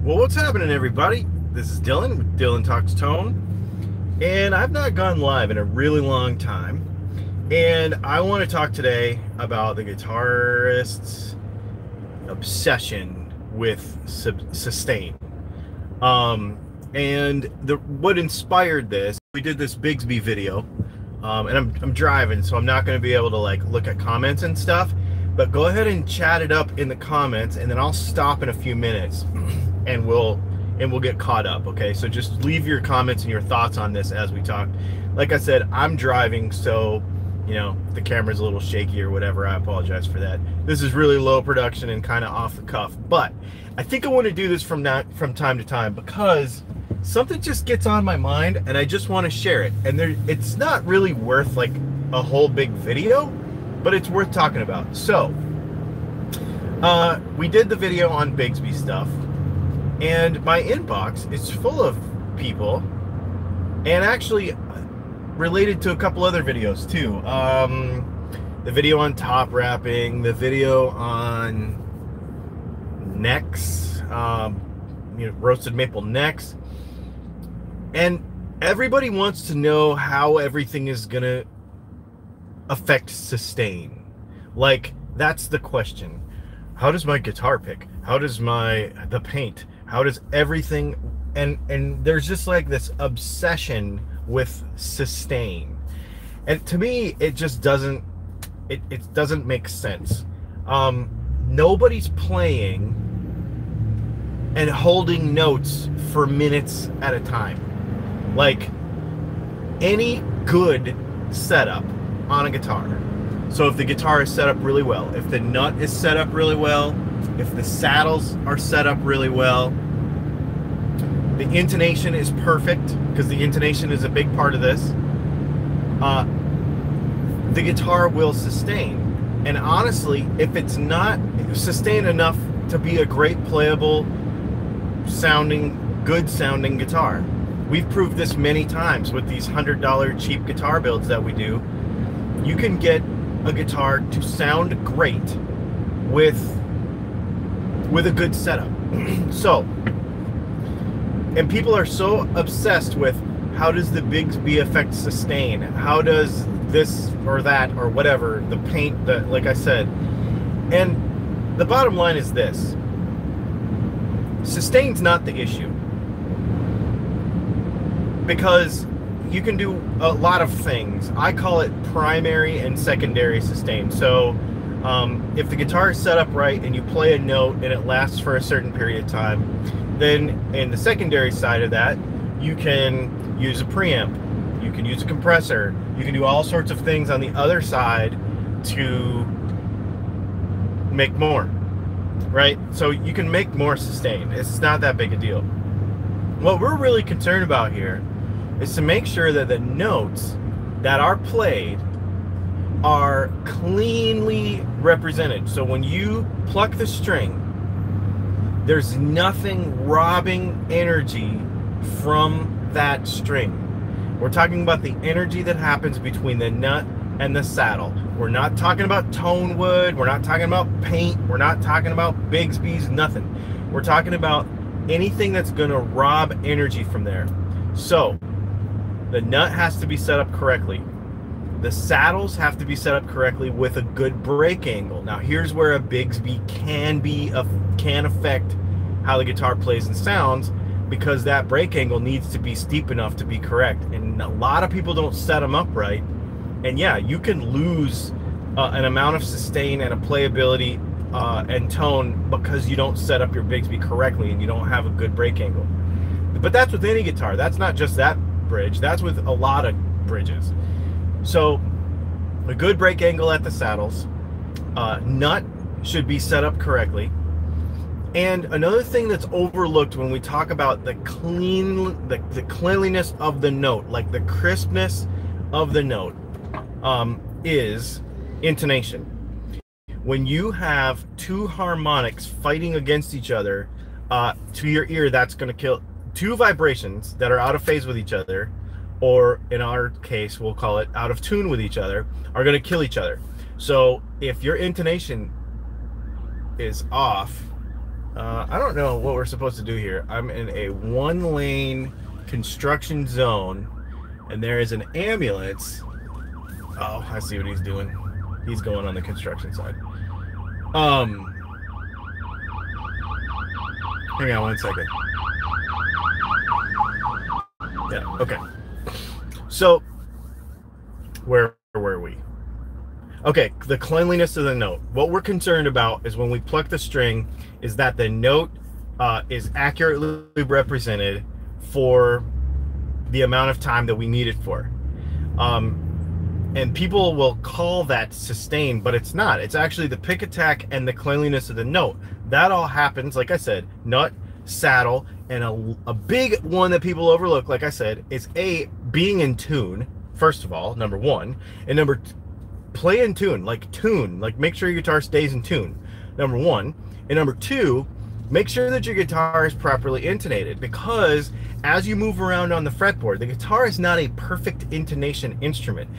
Well, what's happening, everybody? This is Dylan with Dylan Talks Tone, and I've not gone live in a really long time. And I want to talk today about the guitarist's obsession with sustain. And what inspired this? We did this Bigsby video, and I'm driving, so I'm not going to be able to look at comments and stuff. But go ahead and chat it up in the comments, and then I'll stop in a few minutes. And we'll get caught up. Okay, so just leave your comments and your thoughts on this as we talk. Like I said, I'm driving, so the camera's a little shaky or whatever. I apologize for that. This is really low production and kind of off the cuff, but I think I want to do this from time to time because something just gets on my mind and I just want to share it. And it's not really worth like a whole big video, but it's worth talking about. So we did the video on Bigsby stuff, and my inbox is full of people, and actually related to a couple other videos too. The video on top wrapping, the video on necks, roasted maple necks, and everybody wants to know how everything is gonna affect sustain. Like, that's the question. How does my guitar pick? How does the paint? How does everything, and there's just like this obsession with sustain, and to me it just doesn't make sense. Nobody's playing and holding notes for minutes at a time. Like, any good setup on a guitar, so if the guitar is set up really well, if the nut is set up really well, if the saddles are set up really well, the intonation is perfect, because the intonation is a big part of this, the guitar will sustain. And honestly, if it's not sustained enough to be a great playable sounding, good sounding guitar, we've proved this many times with these $100 cheap guitar builds that we do. You can get a guitar to sound great with a good setup. So, and people are so obsessed with how does the Bigsby affect sustain? How does this or that or whatever, the paint, like I said. And the bottom line is this: sustain's not the issue, because you can do a lot of things. I call it primary and secondary sustain. So if the guitar is set up right and you play a note and it lasts for a certain period of time, then in the secondary side of that, you can use a preamp, you can use a compressor, you can do all sorts of things on the other side to make more, right? So you can make more sustain. It's not that big a deal. What we're really concerned about here is to make sure that the notes that are played are cleanly represented. So when you pluck the string, there's nothing robbing energy from that string. We're talking about the energy that happens between the nut and the saddle. We're not talking about tone wood. We're not talking about paint. We're not talking about Bigsby's, nothing. We're talking about anything that's going to rob energy from there. So the nut has to be set up correctly. The saddles have to be set up correctly with a good break angle. Now, here's where a Bigsby can affect how the guitar plays and sounds, because that break angle needs to be steep enough to be correct. And a lot of people don't set them up right. And yeah, you can lose an amount of sustain and a playability and tone because you don't set up your Bigsby correctly and you don't have a good break angle. But that's with any guitar. That's not just that bridge. That's with a lot of bridges. So a good break angle at the saddles, nut should be set up correctly. And another thing that's overlooked when we talk about the cleanliness of the note, like the crispness of the note, is intonation. When you have two harmonics fighting against each other, to your ear, that's going to kill two vibrations that are out of phase with each other, or in our case, we'll call it out of tune with each other, are going to kill each other. So if your intonation is off, I don't know what we're supposed to do here. I'm in a one-lane construction zone, and there is an ambulance. Oh, I see what he's doing. He's going on the construction side. Hang on one second. Yeah, okay. So, where were we? Okay, the cleanliness of the note. What we're concerned about is when we pluck the string, is that the note is accurately represented for the amount of time that we need it for. And people will call that sustain, but it's not. It's actually the pick attack and the cleanliness of the note. That all happens, like I said, nut, saddle, and a big one that people overlook, like I said, is being in tune, first of all, number one, and number two, play in tune, like make sure your guitar stays in tune, number one. And number two, make sure that your guitar is properly intonated, because as you move around on the fretboard, the guitar is not a perfect intonation instrument.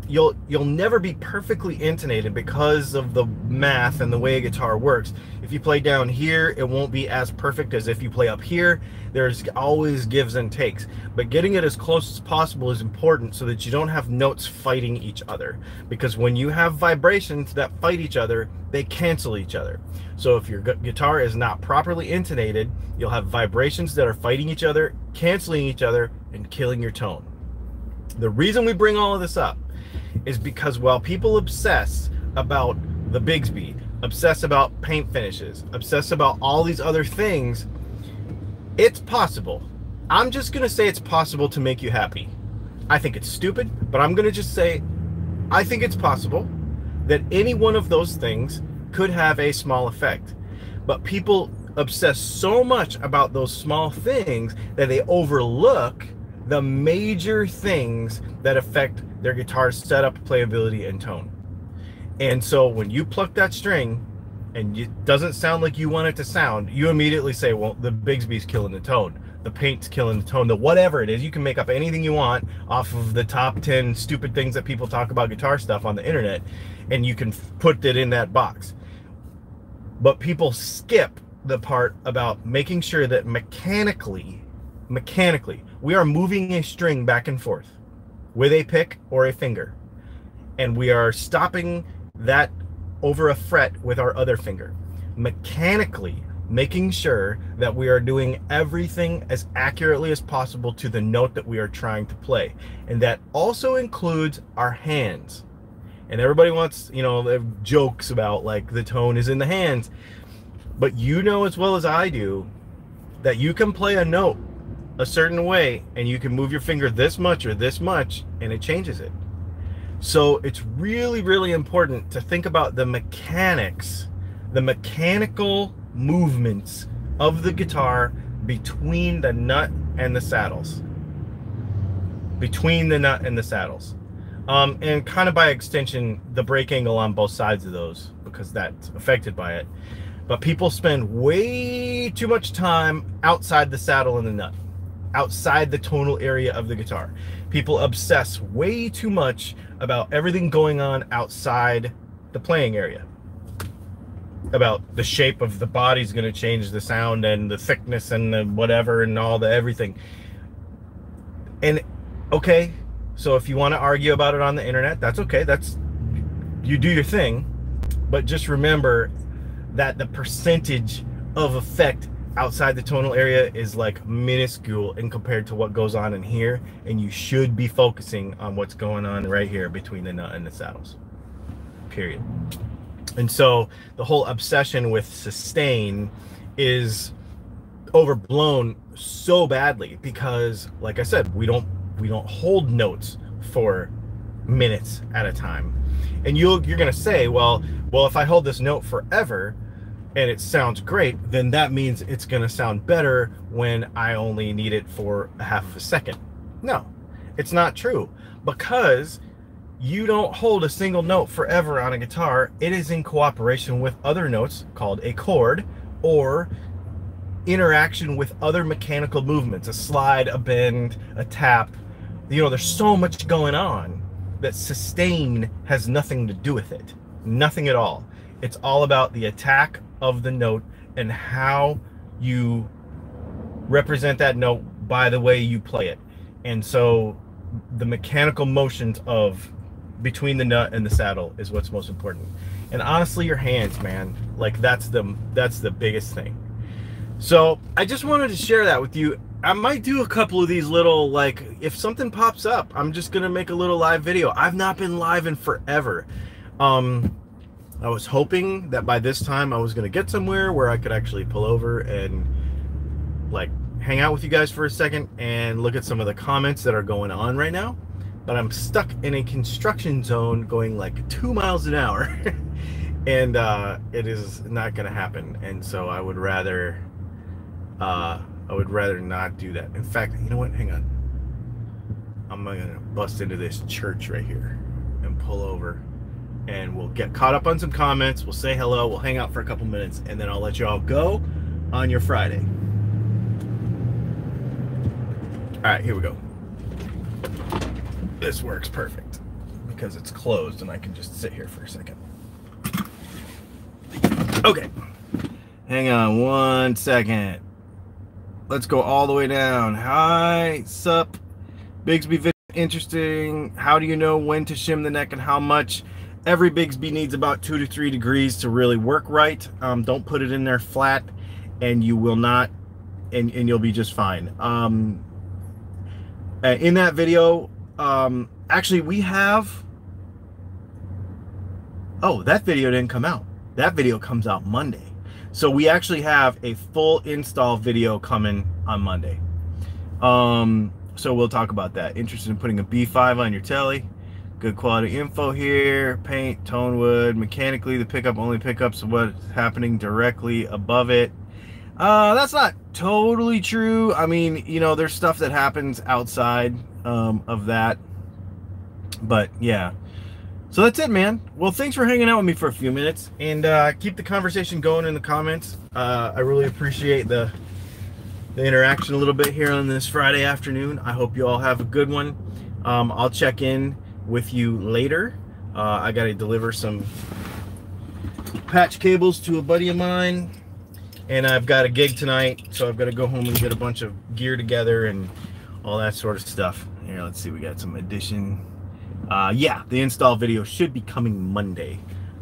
You'll never be perfectly intonated because of the math and the way a guitar works. If you play down here, it won't be as perfect as if you play up here. There's always gives and takes, but getting it as close as possible is important so that you don't have notes fighting each other, because when you have vibrations that fight each other, they cancel each other. So if your guitar is not properly intonated, you'll have vibrations that are fighting each other, canceling each other, and killing your tone. The reason we bring all of this up is because while people obsess about the Bigsby, obsess about paint finishes, obsess about all these other things, it's possible. I'm just gonna say it's possible to make you happy. I think it's stupid, but I'm gonna just say I think it's possible that any one of those things could have a small effect. But people obsess so much about those small things that they overlook the major things that affect their guitar's setup, playability, and tone. And so when you pluck that string and it doesn't sound like you want it to sound, you immediately say, well, the Bigsby's killing the tone, the paint's killing the tone, the whatever it is. You can make up anything you want off of the top 10 stupid things that people talk about guitar stuff on the internet, and you can put it in that box. But people skip the part about making sure that mechanically, we are moving a string back and forth with a pick or a finger, and we are stopping that over a fret with our other finger. Mechanically making sure that we are doing everything as accurately as possible to the note that we are trying to play. And that also includes our hands. And everybody wants, you know, jokes about like the tone is in the hands, but you know as well as I do that you can play a note a certain way and you can move your finger this much or this much and it changes it. So it's really, really important to think about the mechanics, the mechanical movements of the guitar between the nut and the saddles. Between the nut and the saddles. And kind of by extension, the break angle on both sides of those, because that's affected by it. But people spend way too much time outside the saddle and the nut, outside the tonal area of the guitar. People obsess way too much about everything going on outside the playing area, about the shape of the body's going to change the sound and the thickness and the whatever and all the everything. And okay, so if you want to argue about it on the internet, that's okay. That's, you do your thing, but just remember that the percentage of effect outside the tonal area is like minuscule in compared to what goes on in here, and you should be focusing on what's going on right here between the nut and the saddles, period. And so the whole obsession with sustain is overblown so badly because, like I said, we don't hold notes for minutes at a time. And you're gonna say, well, if I hold this note forever and it sounds great, then that means it's gonna sound better when I only need it for a half of a second. No, it's not true, because you don't hold a single note forever on a guitar. It is in cooperation with other notes called a chord, or interaction with other mechanical movements, a slide, a bend, a tap. You know, there's so much going on that sustain has nothing to do with it. Nothing at all. It's all about the attack of the note and how you represent that note by the way you play it. And so the mechanical motions of between the nut and the saddle is what's most important. And honestly, your hands, man, like that's the biggest thing. So I just wanted to share that with you. I might do a couple of these little, like, if something pops up, I'm just gonna make a little live video. I've not been live in forever. I was hoping that by this time I was gonna get somewhere where I could actually pull over and like hang out with you guys for a second and look at some of the comments that are going on right now. But I'm stuck in a construction zone going like 2 miles an hour and it is not gonna happen. And so I would rather not do that. In fact, you know what? Hang on. I'm gonna bust into this church right here and pull over, and we'll get caught up on some comments. We'll say hello. We'll hang out for a couple minutes, and then I'll let you all go on your Friday. All right, here we go. This works perfect because it's closed, and I can just sit here for a second. Okay. Hang on 1 second. Let's go all the way down. Hi, sup, Bigsby video interesting. How do you know when to shim the neck and how much? Every Bigsby needs about 2 to 3 degrees to really work right. Don't put it in there flat and you will not, and you'll be just fine. In that video, actually we have, oh, that video didn't come out. That video comes out Monday. So we actually have a full install video coming on Monday. So we'll talk about that. Interested in putting a B5 on your telly? Good quality info here. Paint, tone wood. Mechanically, the pickup only picks up what's happening directly above it. That's not totally true. I mean, you know, there's stuff that happens outside of that. But yeah. So that's it, man. Well, thanks for hanging out with me for a few minutes, and keep the conversation going in the comments. I really appreciate the interaction a little bit here on this Friday afternoon. I hope you all have a good one. I'll check in with you later. I got to deliver some patch cables to a buddy of mine, and I've got a gig tonight, so I've got to go home and get a bunch of gear together and all that sort of stuff. Here, let's see. We got some addition. Yeah, the install video should be coming Monday.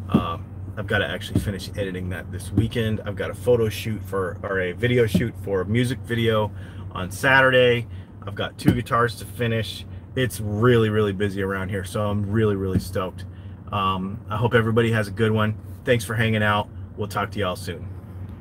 I've got to actually finish editing that this weekend. I've got a photo shoot or a video shoot for a music video on Saturday. I've got 2 guitars to finish. It's really, really busy around here, so I'm really, really stoked. I hope everybody has a good one. Thanks for hanging out. We'll talk to y'all soon.